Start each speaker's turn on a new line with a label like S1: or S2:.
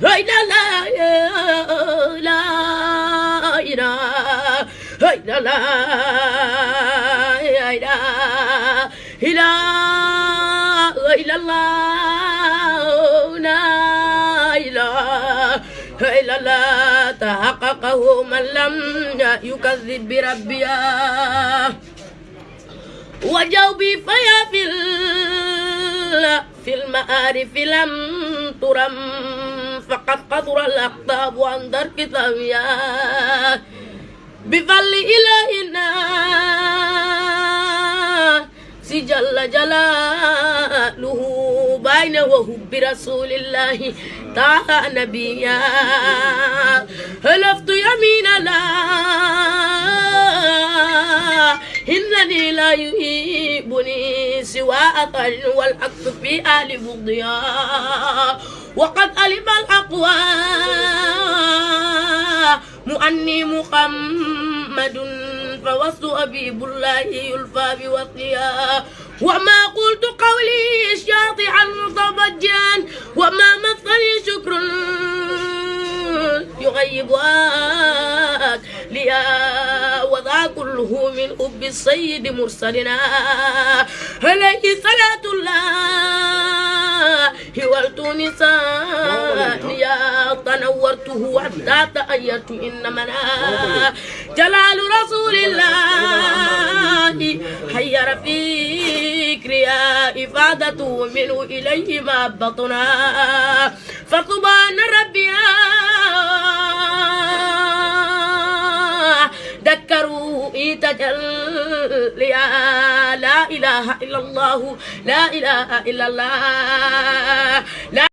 S1: لا إله تحققه من لم يكذب بربيا وجوبي فيا في المعارف لم ترم فقد قدر الأقطاب عن درك ثويا بفضل إلهنا جل جلاله بين وهب رسول الله تعالى نبيا حلفت يمين لا إنني لا يهيبني سوى أطل والحق في آل بغضيا وقد علم الأقوام أني محمد فوسط أبيب الله يلفى بوصيا وما قلت قولي شاطعا ضبجا وما مثلي شكر يغيب ليا وذا كله من حب السيد مرسلنا عليه صلاة الله والتونسانيا تنورته حتى تأيرت إنما جلال رسول الله حير فكري إفادته منه إليه ما بطنا فسبحان ربي ذكروا تجلي لا إله إلا الله لا إله إلا الله لا